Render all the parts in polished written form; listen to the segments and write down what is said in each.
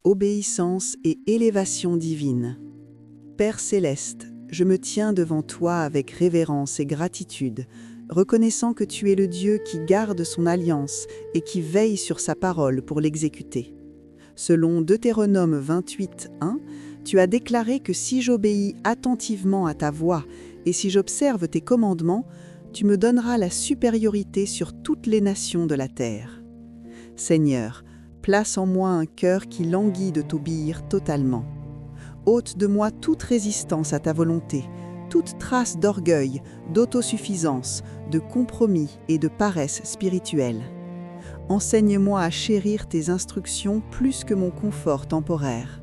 Obéissance et élévation divine. Père céleste, je me tiens devant toi avec révérence et gratitude, reconnaissant que tu es le Dieu qui garde son alliance et qui veille sur sa parole pour l'exécuter. Selon Deutéronome 28, 1, tu as déclaré que si j'obéis attentivement à ta voix et si j'observe tes commandements, tu me donneras la supériorité sur toutes les nations de la terre. Seigneur, place en moi un cœur qui languit de t'obéir totalement. Ôte de moi toute résistance à ta volonté, toute trace d'orgueil, d'autosuffisance, de compromis et de paresse spirituelle. Enseigne-moi à chérir tes instructions plus que mon confort temporaire.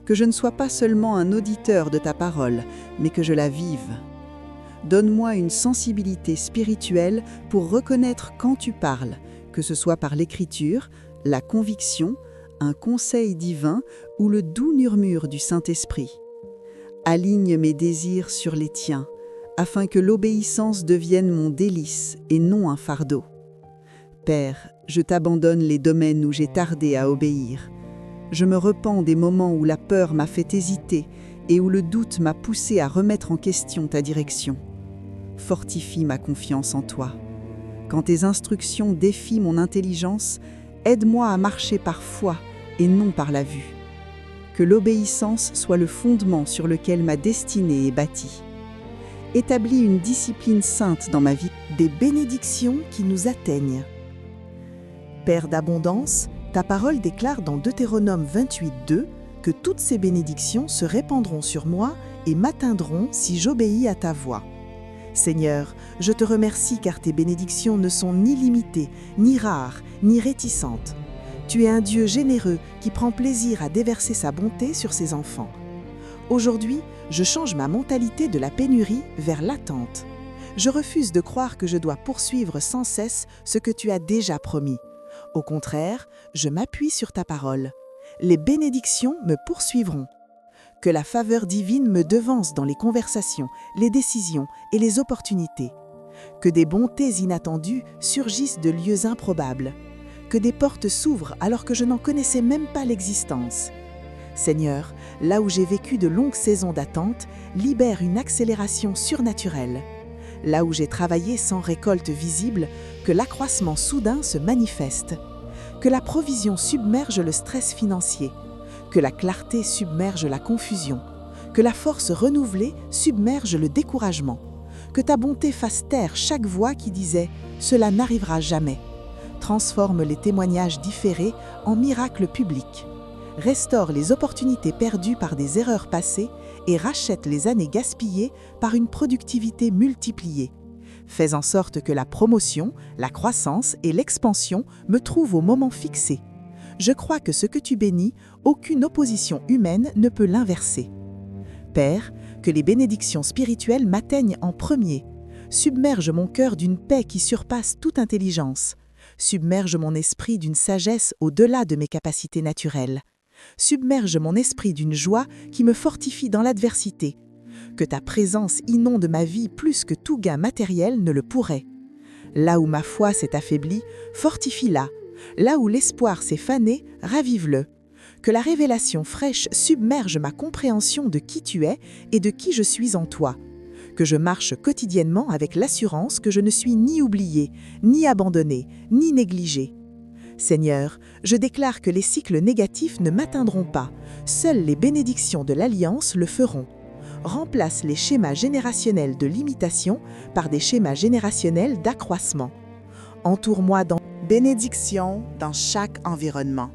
Que je ne sois pas seulement un auditeur de ta parole, mais que je la vive. Donne-moi une sensibilité spirituelle pour reconnaître quand tu parles, que ce soit par l'écriture, la conviction, un conseil divin ou le doux murmure du Saint-Esprit. Aligne mes désirs sur les tiens, afin que l'obéissance devienne mon délice et non un fardeau. Père, je t'abandonne les domaines où j'ai tardé à obéir. Je me repens des moments où la peur m'a fait hésiter et où le doute m'a poussé à remettre en question ta direction. Fortifie ma confiance en toi. Quand tes instructions défient mon intelligence, aide-moi à marcher par foi et non par la vue. Que l'obéissance soit le fondement sur lequel ma destinée est bâtie. Établis une discipline sainte dans ma vie. Des bénédictions qui nous atteignent. Père d'abondance, ta parole déclare dans Deutéronome 28, 2 que toutes ces bénédictions se répandront sur moi et m'atteindront si j'obéis à ta voix. Seigneur, je te remercie car tes bénédictions ne sont ni limitées, ni rares, ni réticentes. Tu es un Dieu généreux qui prend plaisir à déverser sa bonté sur ses enfants. Aujourd'hui, je change ma mentalité de la pénurie vers l'attente. Je refuse de croire que je dois poursuivre sans cesse ce que tu as déjà promis. Au contraire, je m'appuie sur ta parole. Les bénédictions me poursuivront. Que la faveur divine me devance dans les conversations, les décisions et les opportunités. Que des bontés inattendues surgissent de lieux improbables. Que des portes s'ouvrent alors que je n'en connaissais même pas l'existence. Seigneur, là où j'ai vécu de longues saisons d'attente, libère une accélération surnaturelle. Là où j'ai travaillé sans récolte visible, que l'accroissement soudain se manifeste. Que la provision submerge le stress financier. Que la clarté submerge la confusion. Que la force renouvelée submerge le découragement. Que ta bonté fasse taire chaque voix qui disait « Cela n'arrivera jamais ». Transforme les témoignages différés en miracles publics. Restaure les opportunités perdues par des erreurs passées et rachète les années gaspillées par une productivité multipliée. Fais en sorte que la promotion, la croissance et l'expansion me trouvent au moment fixé. Je crois que ce que tu bénis, aucune opposition humaine ne peut l'inverser. Père, que les bénédictions spirituelles m'atteignent en premier. Submerge mon cœur d'une paix qui surpasse toute intelligence. Submerge mon esprit d'une sagesse au-delà de mes capacités naturelles. Submerge mon esprit d'une joie qui me fortifie dans l'adversité. Que ta présence inonde ma vie plus que tout gain matériel ne le pourrait. Là où ma foi s'est affaiblie, fortifie-la. Là où l'espoir s'est fané, ravive-le. Que la révélation fraîche submerge ma compréhension de qui tu es et de qui je suis en toi. Que je marche quotidiennement avec l'assurance que je ne suis ni oublié, ni abandonné, ni négligé. Seigneur, je déclare que les cycles négatifs ne m'atteindront pas. Seules les bénédictions de l'Alliance le feront. Remplace les schémas générationnels de limitation par des schémas générationnels d'accroissement. Entoure-moi dans bénédiction dans chaque environnement.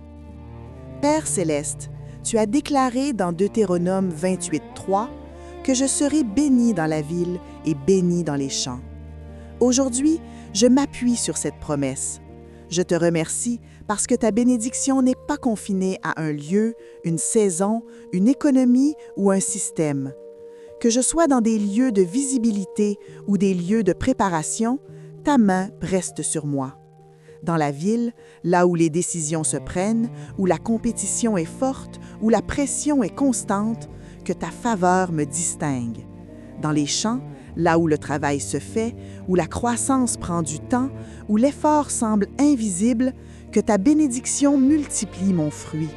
Père céleste, tu as déclaré dans Deutéronome 28, 3 que je serai béni dans la ville et béni dans les champs. Aujourd'hui, je m'appuie sur cette promesse. Je te remercie parce que ta bénédiction n'est pas confinée à un lieu, une saison, une économie ou un système. Que je sois dans des lieux de visibilité ou des lieux de préparation, ta main reste sur moi. Dans la ville, là où les décisions se prennent, où la compétition est forte, où la pression est constante, que ta faveur me distingue. Dans les champs, là où le travail se fait, où la croissance prend du temps, où l'effort semble invisible, que ta bénédiction multiplie mon fruit.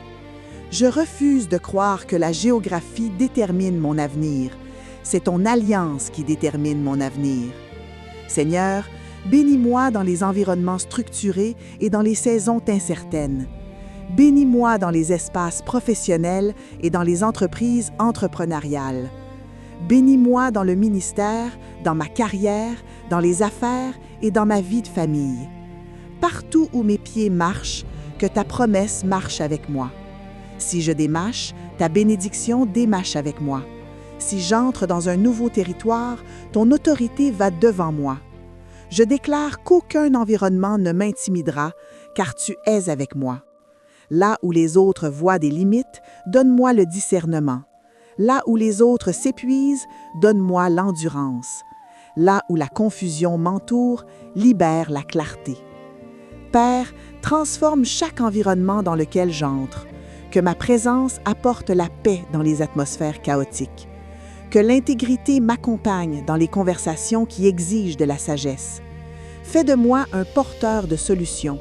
Je refuse de croire que la géographie détermine mon avenir. C'est ton alliance qui détermine mon avenir. Seigneur, bénis-moi dans les environnements structurés et dans les saisons incertaines. Bénis-moi dans les espaces professionnels et dans les entreprises entrepreneuriales. Bénis-moi dans le ministère, dans ma carrière, dans les affaires et dans ma vie de famille. Partout où mes pieds marchent, que ta promesse marche avec moi. Si je démâche, ta bénédiction démâche avec moi. Si j'entre dans un nouveau territoire, ton autorité va devant moi. Je déclare qu'aucun environnement ne m'intimidera, car tu es avec moi. Là où les autres voient des limites, donne-moi le discernement. Là où les autres s'épuisent, donne-moi l'endurance. Là où la confusion m'entoure, libère la clarté. Père, transforme chaque environnement dans lequel j'entre. Que ma présence apporte la paix dans les atmosphères chaotiques. Que l'intégrité m'accompagne dans les conversations qui exigent de la sagesse. Fais de moi un porteur de solutions.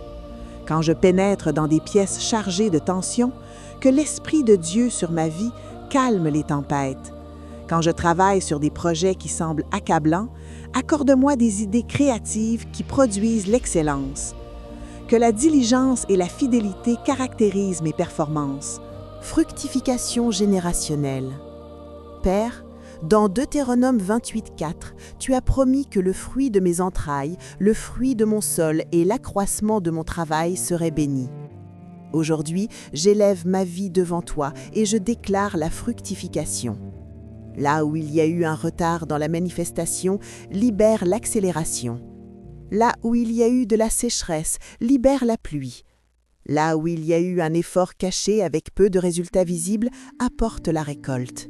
Quand je pénètre dans des pièces chargées de tensions, que l'Esprit de Dieu sur ma vie calme les tempêtes. Quand je travaille sur des projets qui semblent accablants, accorde-moi des idées créatives qui produisent l'excellence. Que la diligence et la fidélité caractérisent mes performances. Fructification générationnelle. Père, dans Deutéronome 28:4, tu as promis que le fruit de mes entrailles, le fruit de mon sol et l'accroissement de mon travail seraient bénis. Aujourd'hui, j'élève ma vie devant toi et je déclare la fructification. Là où il y a eu un retard dans la manifestation, libère l'accélération. Là où il y a eu de la sécheresse, libère la pluie. Là où il y a eu un effort caché avec peu de résultats visibles, apporte la récolte.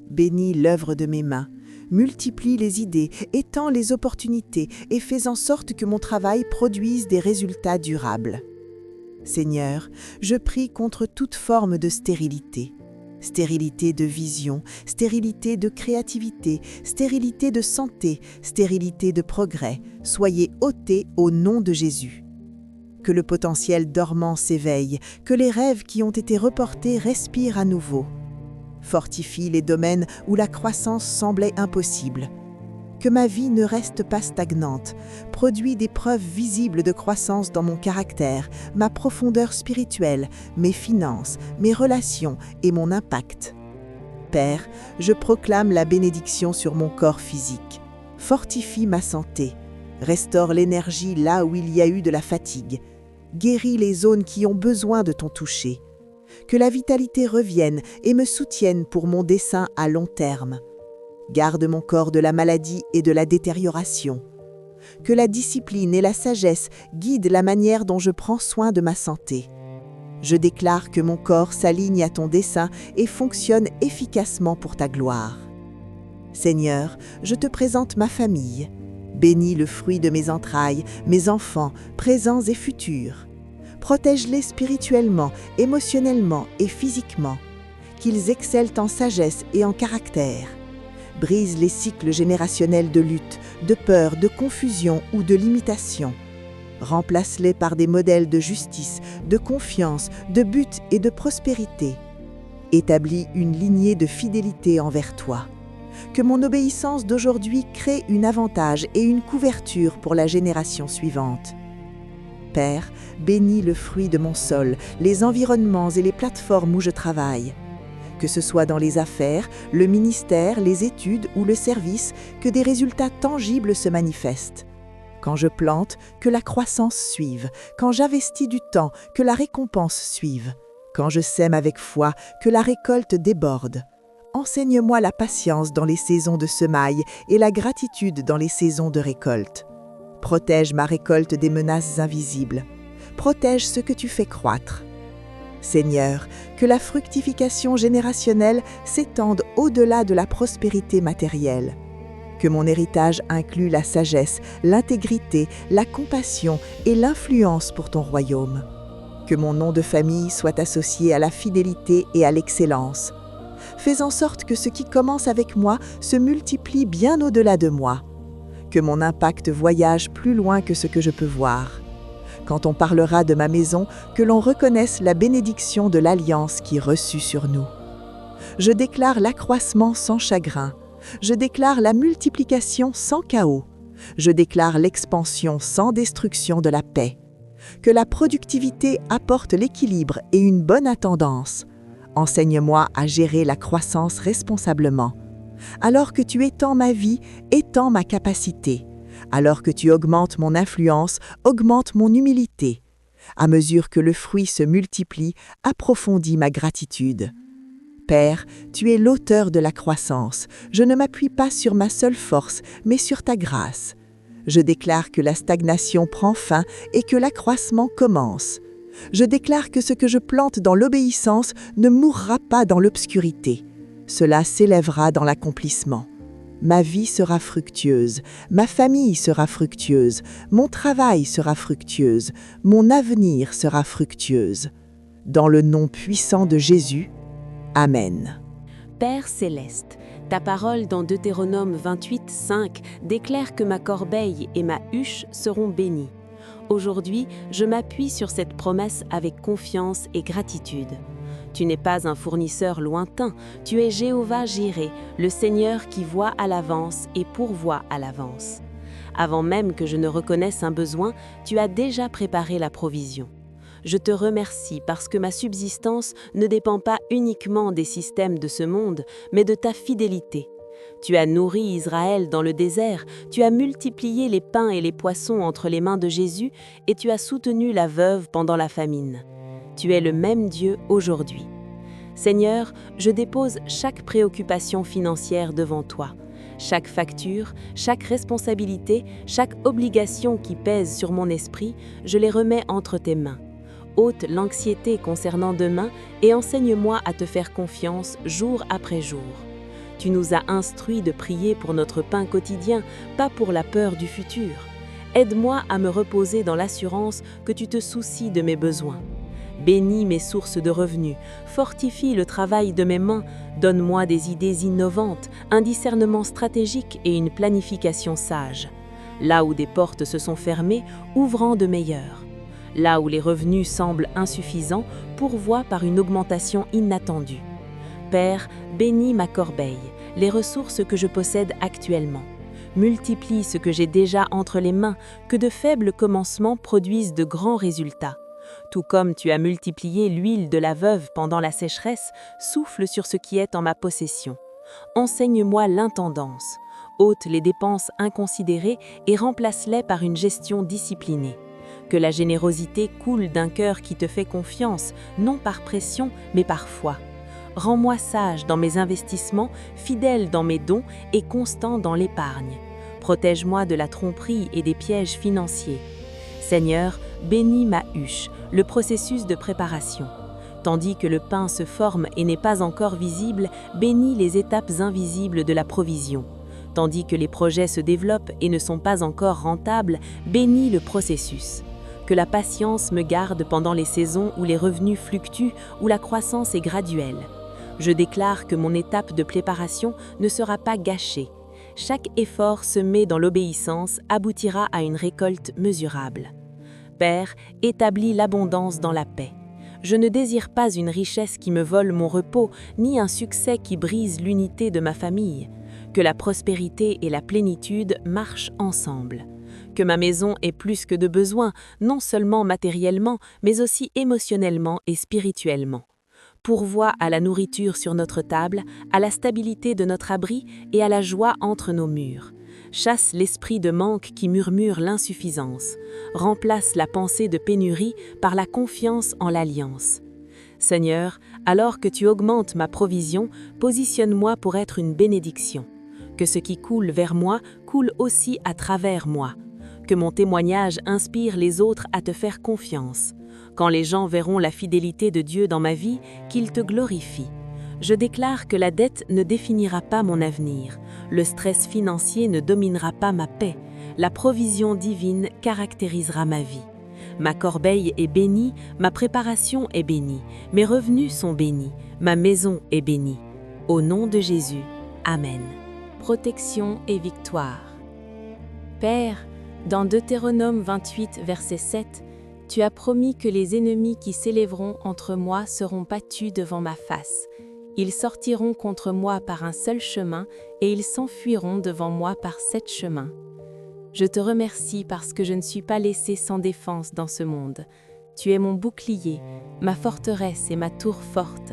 Bénis l'œuvre de mes mains, multiplie les idées, étends les opportunités et fais en sorte que mon travail produise des résultats durables. Seigneur, je prie contre toute forme de stérilité. Stérilité de vision, stérilité de créativité, stérilité de santé, stérilité de progrès, soyez ôtés au nom de Jésus. Que le potentiel dormant s'éveille, que les rêves qui ont été reportés respirent à nouveau. Fortifie les domaines où la croissance semblait impossible. Que ma vie ne reste pas stagnante, produis des preuves visibles de croissance dans mon caractère, ma profondeur spirituelle, mes finances, mes relations et mon impact. Père, je proclame la bénédiction sur mon corps physique. Fortifie ma santé, restaure l'énergie là où il y a eu de la fatigue, guéris les zones qui ont besoin de ton toucher. Que la vitalité revienne et me soutienne pour mon dessein à long terme. Garde mon corps de la maladie et de la détérioration. Que la discipline et la sagesse guident la manière dont je prends soin de ma santé. Je déclare que mon corps s'aligne à ton dessein et fonctionne efficacement pour ta gloire. Seigneur, je te présente ma famille. Bénis le fruit de mes entrailles, mes enfants, présents et futurs. Protège-les spirituellement, émotionnellement et physiquement. Qu'ils excellent en sagesse et en caractère. Brise les cycles générationnels de lutte, de peur, de confusion ou de limitation. Remplace-les par des modèles de justice, de confiance, de but et de prospérité. Établis une lignée de fidélité envers toi. Que mon obéissance d'aujourd'hui crée un avantage et une couverture pour la génération suivante. Père, bénis le fruit de mon sol, les environnements et les plateformes où je travaille. Que ce soit dans les affaires, le ministère, les études ou le service, que des résultats tangibles se manifestent. Quand je plante, que la croissance suive. Quand j'investis du temps, que la récompense suive. Quand je sème avec foi, que la récolte déborde. Enseigne-moi la patience dans les saisons de semailles et la gratitude dans les saisons de récolte. Protège ma récolte des menaces invisibles. Protège ce que tu fais croître. Seigneur, que la fructification générationnelle s'étende au-delà de la prospérité matérielle. Que mon héritage inclue la sagesse, l'intégrité, la compassion et l'influence pour ton royaume. Que mon nom de famille soit associé à la fidélité et à l'excellence. Fais en sorte que ce qui commence avec moi se multiplie bien au-delà de moi. Que mon impact voyage plus loin que ce que je peux voir. Quand on parlera de ma maison, que l'on reconnaisse la bénédiction de l'alliance qui est reçue sur nous. Je déclare l'accroissement sans chagrin. Je déclare la multiplication sans chaos. Je déclare l'expansion sans destruction de la paix. Que la productivité apporte l'équilibre et une bonne attendance. Enseigne-moi à gérer la croissance responsablement. Alors que tu étends ma vie, étends ma capacité. Alors que tu augmentes mon influence, augmente mon humilité. À mesure que le fruit se multiplie, approfondis ma gratitude. Père, tu es l'auteur de la croissance. Je ne m'appuie pas sur ma seule force, mais sur ta grâce. Je déclare que la stagnation prend fin et que l'accroissement commence. Je déclare que ce que je plante dans l'obéissance ne mourra pas dans l'obscurité. Cela s'élèvera dans l'accomplissement. Ma vie sera fructueuse, ma famille sera fructueuse, mon travail sera fructueuse, mon avenir sera fructueuse. Dans le nom puissant de Jésus, Amen. Père céleste, ta parole dans Deutéronome 28, 5 déclare que ma corbeille et ma huche seront bénies. Aujourd'hui, je m'appuie sur cette promesse avec confiance et gratitude. Tu n'es pas un fournisseur lointain, tu es Jéhovah Jireh, le Seigneur qui voit à l'avance et pourvoit à l'avance. Avant même que je ne reconnaisse un besoin, tu as déjà préparé la provision. Je te remercie parce que ma subsistance ne dépend pas uniquement des systèmes de ce monde, mais de ta fidélité. Tu as nourri Israël dans le désert, tu as multiplié les pains et les poissons entre les mains de Jésus et tu as soutenu la veuve pendant la famine. Tu es le même Dieu aujourd'hui. Seigneur, je dépose chaque préoccupation financière devant toi. Chaque facture, chaque responsabilité, chaque obligation qui pèse sur mon esprit, je les remets entre tes mains. Ôte l'anxiété concernant demain et enseigne-moi à te faire confiance jour après jour. Tu nous as instruits de prier pour notre pain quotidien, pas pour la peur du futur. Aide-moi à me reposer dans l'assurance que tu te soucies de mes besoins. Bénis mes sources de revenus, fortifie le travail de mes mains, donne-moi des idées innovantes, un discernement stratégique et une planification sage. Là où des portes se sont fermées, ouvre-en de meilleures. Là où les revenus semblent insuffisants, pourvois par une augmentation inattendue. Père, bénis ma corbeille, les ressources que je possède actuellement. Multiplie ce que j'ai déjà entre les mains, que de faibles commencements produisent de grands résultats. Tout comme tu as multiplié l'huile de la veuve pendant la sécheresse, souffle sur ce qui est en ma possession. Enseigne-moi l'intendance, ôte les dépenses inconsidérées et remplace-les par une gestion disciplinée. Que la générosité coule d'un cœur qui te fait confiance, non par pression, mais par foi. Rends-moi sage dans mes investissements, fidèle dans mes dons et constant dans l'épargne. Protège-moi de la tromperie et des pièges financiers. Seigneur, bénis ma huche, le processus de préparation. Tandis que le pain se forme et n'est pas encore visible, bénis les étapes invisibles de la provision. Tandis que les projets se développent et ne sont pas encore rentables, bénis le processus. Que la patience me garde pendant les saisons où les revenus fluctuent, où la croissance est graduelle. Je déclare que mon étape de préparation ne sera pas gâchée. Chaque effort semé dans l'obéissance aboutira à une récolte mesurable. Père, établis l'abondance dans la paix. Je ne désire pas une richesse qui me vole mon repos, ni un succès qui brise l'unité de ma famille. Que la prospérité et la plénitude marchent ensemble. Que ma maison ait plus que de besoins, non seulement matériellement, mais aussi émotionnellement et spirituellement. Pourvois à la nourriture sur notre table, à la stabilité de notre abri et à la joie entre nos murs. Chasse l'esprit de manque qui murmure l'insuffisance. Remplace la pensée de pénurie par la confiance en l'alliance. Seigneur, alors que tu augmentes ma provision, positionne-moi pour être une bénédiction. Que ce qui coule vers moi coule aussi à travers moi. Que mon témoignage inspire les autres à te faire confiance. Quand les gens verront la fidélité de Dieu dans ma vie, qu'ils te glorifient. Je déclare que la dette ne définira pas mon avenir. Le stress financier ne dominera pas ma paix. La provision divine caractérisera ma vie. Ma corbeille est bénie, ma préparation est bénie, mes revenus sont bénis, ma maison est bénie. Au nom de Jésus, Amen. Protection et victoire. Père, dans Deutéronome 28, verset 7, Tu as promis que les ennemis qui s'élèveront entre moi seront battus devant ma face. Ils sortiront contre moi par un seul chemin et ils s'enfuiront devant moi par 7 chemins. Je te remercie parce que je ne suis pas laissée sans défense dans ce monde. Tu es mon bouclier, ma forteresse et ma tour forte.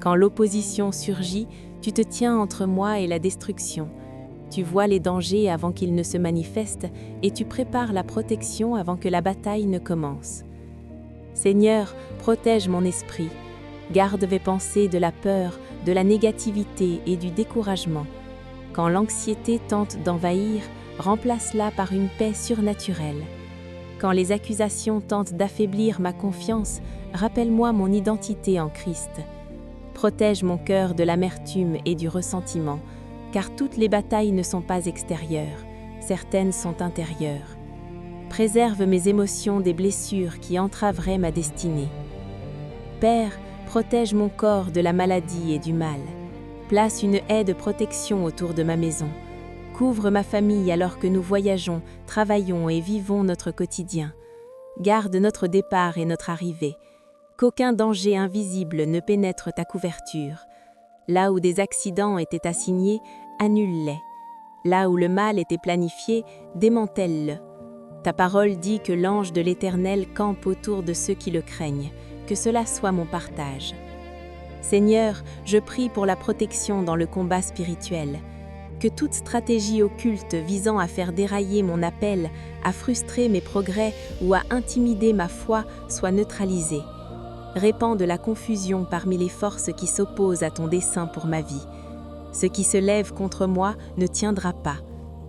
Quand l'opposition surgit, tu te tiens entre moi et la destruction. Tu vois les dangers avant qu'ils ne se manifestent et tu prépares la protection avant que la bataille ne commence. Seigneur, protège mon esprit. Garde mes pensées de la peur, de la négativité et du découragement. Quand l'anxiété tente d'envahir, remplace-la par une paix surnaturelle. Quand les accusations tentent d'affaiblir ma confiance, rappelle-moi mon identité en Christ. Protège mon cœur de l'amertume et du ressentiment, car toutes les batailles ne sont pas extérieures, certaines sont intérieures. Préserve mes émotions des blessures qui entraveraient ma destinée. Père, protège mon corps de la maladie et du mal. Place une haie de protection autour de ma maison. Couvre ma famille alors que nous voyageons, travaillons et vivons notre quotidien. Garde notre départ et notre arrivée. Qu'aucun danger invisible ne pénètre ta couverture. Là où des accidents étaient assignés, annule-les. Là où le mal était planifié, démantèle-le. Ta parole dit que l'ange de l'Éternel campe autour de ceux qui le craignent. Que cela soit mon partage. Seigneur, je prie pour la protection dans le combat spirituel. Que toute stratégie occulte visant à faire dérailler mon appel, à frustrer mes progrès ou à intimider ma foi soit neutralisée. Répands de la confusion parmi les forces qui s'opposent à ton dessein pour ma vie. Ce qui se lève contre moi ne tiendra pas.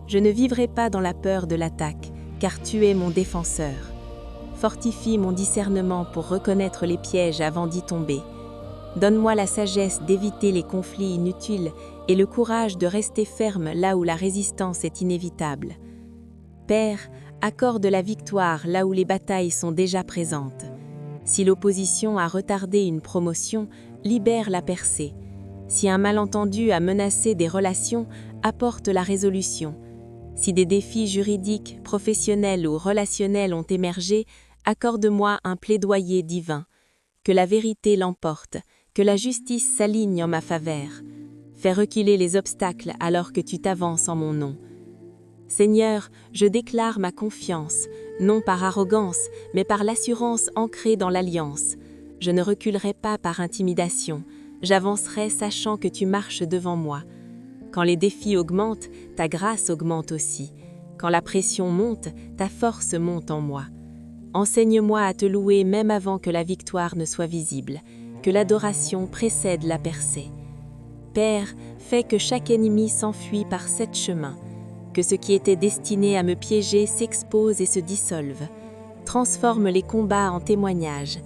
Je ne vivrai pas dans la peur de l'attaque, car tu es mon défenseur. Fortifie mon discernement pour reconnaître les pièges avant d'y tomber. Donne-moi la sagesse d'éviter les conflits inutiles et le courage de rester ferme là où la résistance est inévitable. Père, accorde la victoire là où les batailles sont déjà présentes. Si l'opposition a retardé une promotion, libère la percée. Si un malentendu a menacé des relations, apporte la résolution. Si des défis juridiques, professionnels ou relationnels ont émergé, accorde-moi un plaidoyer divin. Que la vérité l'emporte, que la justice s'aligne en ma faveur. Fais reculer les obstacles alors que tu t'avances en mon nom. Seigneur, je déclare ma confiance, non par arrogance, mais par l'assurance ancrée dans l'alliance. Je ne reculerai pas par intimidation, j'avancerai sachant que tu marches devant moi. Quand les défis augmentent, ta grâce augmente aussi. Quand la pression monte, ta force monte en moi. Enseigne-moi à te louer même avant que la victoire ne soit visible, que l'adoration précède la percée. Père, fais que chaque ennemi s'enfuit par 7 chemins, que ce qui était destiné à me piéger s'expose et se dissolve. Transforme les combats en témoignages,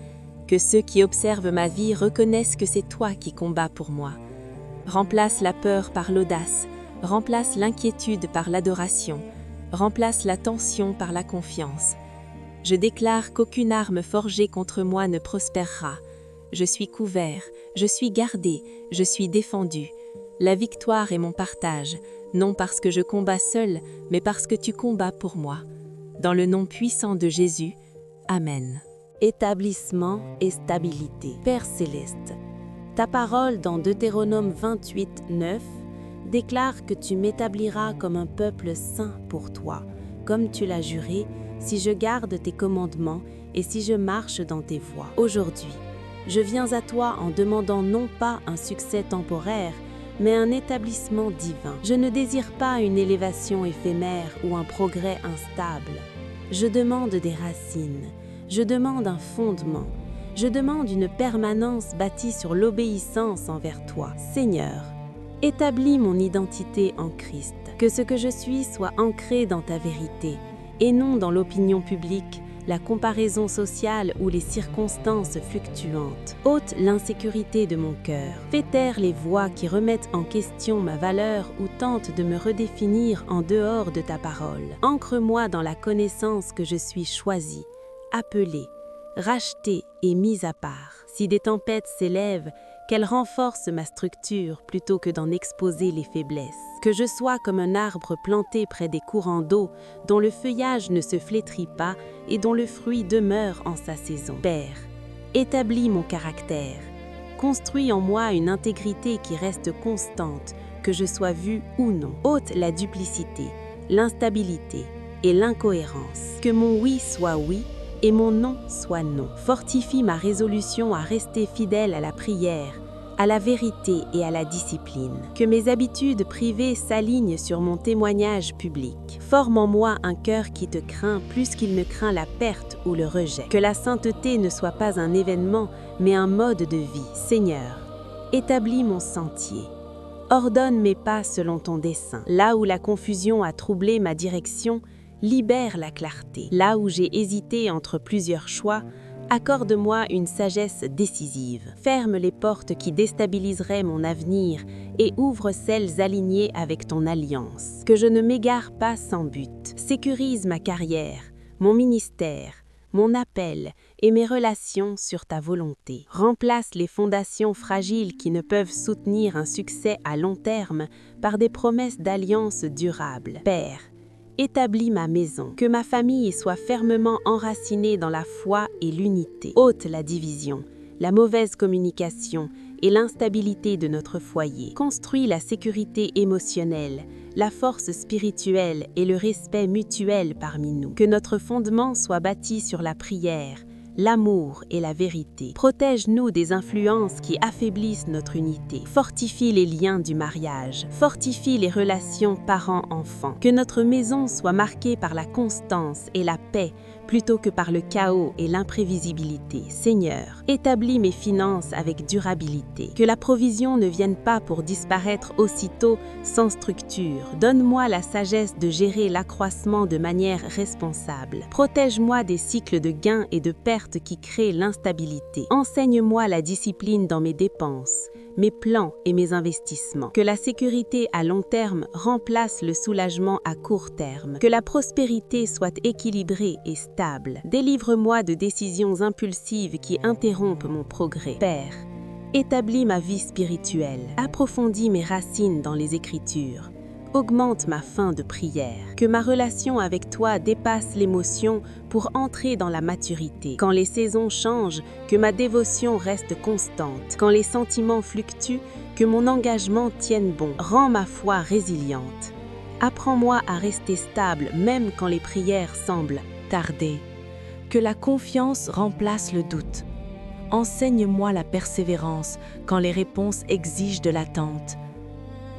que ceux qui observent ma vie reconnaissent que c'est toi qui combats pour moi. Remplace la peur par l'audace, remplace l'inquiétude par l'adoration, remplace la tension par la confiance. Je déclare qu'aucune arme forgée contre moi ne prospérera. Je suis couvert, je suis gardé, je suis défendu. La victoire est mon partage, non parce que je combats seul, mais parce que tu combats pour moi. Dans le nom puissant de Jésus, Amen. Établissement et stabilité. Père céleste, ta parole dans Deutéronome 28, 9 déclare que tu m'établiras comme un peuple saint pour toi, comme tu l'as juré, si je garde tes commandements et si je marche dans tes voies. Aujourd'hui, je viens à toi en demandant non pas un succès temporaire, mais un établissement divin. Je ne désire pas une élévation éphémère ou un progrès instable. Je demande des racines, je demande un fondement, je demande une permanence bâtie sur l'obéissance envers toi. Seigneur, établis mon identité en Christ, que ce que je suis soit ancré dans ta vérité, et non dans l'opinion publique, la comparaison sociale ou les circonstances fluctuantes. Ôte l'insécurité de mon cœur. Fais taire les voix qui remettent en question ma valeur ou tentent de me redéfinir en dehors de ta parole. Ancre-moi dans la connaissance que je suis choisi, appelé, racheté et mis à part. Si des tempêtes s'élèvent, qu'elle renforce ma structure plutôt que d'en exposer les faiblesses. Que je sois comme un arbre planté près des courants d'eau, dont le feuillage ne se flétrit pas et dont le fruit demeure en sa saison. Père, établis mon caractère. Construis en moi une intégrité qui reste constante, que je sois vu ou non. Ôte la duplicité, l'instabilité et l'incohérence. Que mon oui soit oui et mon non soit non. Fortifie ma résolution à rester fidèle à la prière, à la vérité et à la discipline. Que mes habitudes privées s'alignent sur mon témoignage public. Forme en moi un cœur qui te craint plus qu'il ne craint la perte ou le rejet. Que la sainteté ne soit pas un événement, mais un mode de vie. Seigneur, établis mon sentier. Ordonne mes pas selon ton dessein. Là où la confusion a troublé ma direction, libère la clarté. Là où j'ai hésité entre plusieurs choix, accorde-moi une sagesse décisive. Ferme les portes qui déstabiliseraient mon avenir et ouvre celles alignées avec ton alliance. Que je ne m'égare pas sans but. Sécurise ma carrière, mon ministère, mon appel et mes relations sur ta volonté. Remplace les fondations fragiles qui ne peuvent soutenir un succès à long terme par des promesses d'alliance durables. Père, établis ma maison, que ma famille soit fermement enracinée dans la foi et l'unité. Ôte la division, la mauvaise communication et l'instabilité de notre foyer. Construis la sécurité émotionnelle, la force spirituelle et le respect mutuel parmi nous. Que notre fondement soit bâti sur la prière, l'amour et la vérité. Protège-nous des influences qui affaiblissent notre unité. Fortifie les liens du mariage. Fortifie les relations parents-enfants. Que notre maison soit marquée par la constance et la paix plutôt que par le chaos et l'imprévisibilité. Seigneur, établis mes finances avec durabilité. Que la provision ne vienne pas pour disparaître aussitôt sans structure. Donne-moi la sagesse de gérer l'accroissement de manière responsable. Protège-moi des cycles de gains et de pertes qui créent l'instabilité. Enseigne-moi la discipline dans mes dépenses, mes plans et mes investissements. Que la sécurité à long terme remplace le soulagement à court terme. Que la prospérité soit équilibrée et stable. Délivre-moi de décisions impulsives qui interrompent mon progrès. Père, établis ma vie spirituelle. Approfondis mes racines dans les Écritures. Augmente ma faim de prière. Que ma relation avec toi dépasse l'émotion pour entrer dans la maturité. Quand les saisons changent, que ma dévotion reste constante. Quand les sentiments fluctuent, que mon engagement tienne bon. Rends ma foi résiliente. Apprends-moi à rester stable même quand les prières semblent tarder. Que la confiance remplace le doute. Enseigne-moi la persévérance quand les réponses exigent de l'attente.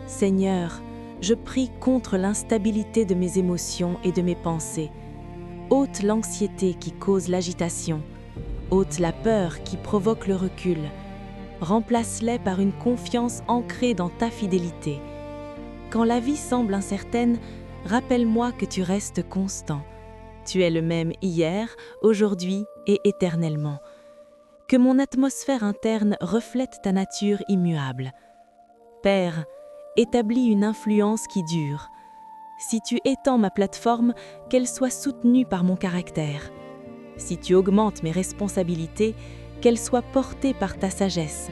Seigneur, je prie contre l'instabilité de mes émotions et de mes pensées. Ôte l'anxiété qui cause l'agitation. Ôte la peur qui provoque le recul. Remplace-les par une confiance ancrée dans ta fidélité. Quand la vie semble incertaine, rappelle-moi que tu restes constant. Tu es le même hier, aujourd'hui et éternellement. Que mon atmosphère interne reflète ta nature immuable. Père, établis une influence qui dure. Si tu étends ma plateforme, qu'elle soit soutenue par mon caractère. Si tu augmentes mes responsabilités, qu'elles soient portées par ta sagesse.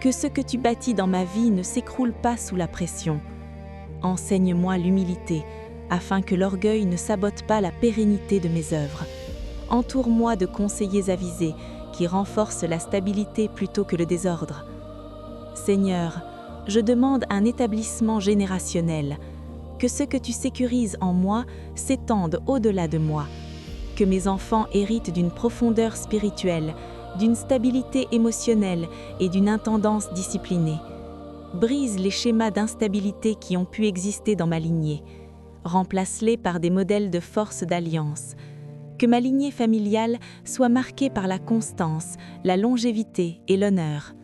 Que ce que tu bâtis dans ma vie ne s'écroule pas sous la pression. Enseigne-moi l'humilité, afin que l'orgueil ne sabote pas la pérennité de mes œuvres. Entoure-moi de conseillers avisés qui renforcent la stabilité plutôt que le désordre. Seigneur, je demande un établissement générationnel, que ce que tu sécurises en moi s'étende au-delà de moi, que mes enfants héritent d'une profondeur spirituelle, d'une stabilité émotionnelle et d'une intendance disciplinée. Brise les schémas d'instabilité qui ont pu exister dans ma lignée. Remplace-les par des modèles de force d'alliance. Que ma lignée familiale soit marquée par la constance, la longévité et l'honneur.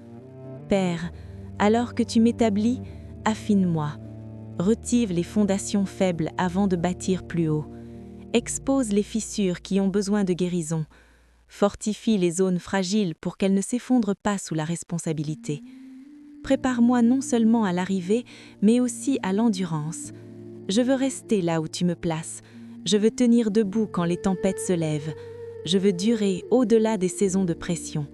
Père, alors que tu m'établis, affine-moi. Retive les fondations faibles avant de bâtir plus haut. Expose les fissures qui ont besoin de guérison. Fortifie les zones fragiles pour qu'elles ne s'effondrent pas sous la responsabilité. Prépare-moi non seulement à l'arrivée, mais aussi à l'endurance. Je veux rester là où tu me places. Je veux tenir debout quand les tempêtes se lèvent. Je veux durer au-delà des saisons de pression.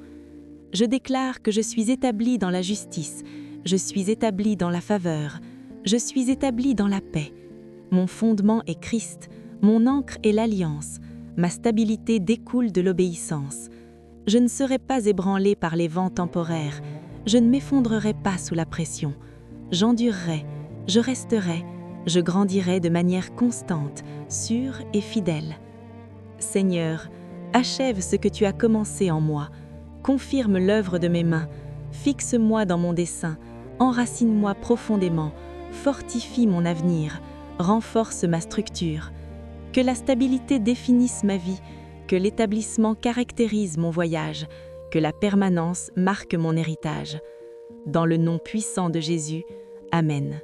Je déclare que je suis établi dans la justice, je suis établi dans la faveur, je suis établi dans la paix. Mon fondement est Christ, mon ancre est l'alliance, ma stabilité découle de l'obéissance. Je ne serai pas ébranlé par les vents temporaires, je ne m'effondrerai pas sous la pression. J'endurerai, je resterai, je grandirai de manière constante, sûre et fidèle. Seigneur, achève ce que tu as commencé en moi, confirme l'œuvre de mes mains, fixe-moi dans mon dessein, enracine-moi profondément, fortifie mon avenir, renforce ma structure. Que la stabilité définisse ma vie, que l'établissement caractérise mon voyage, que la permanence marque mon héritage. Dans le nom puissant de Jésus, Amen.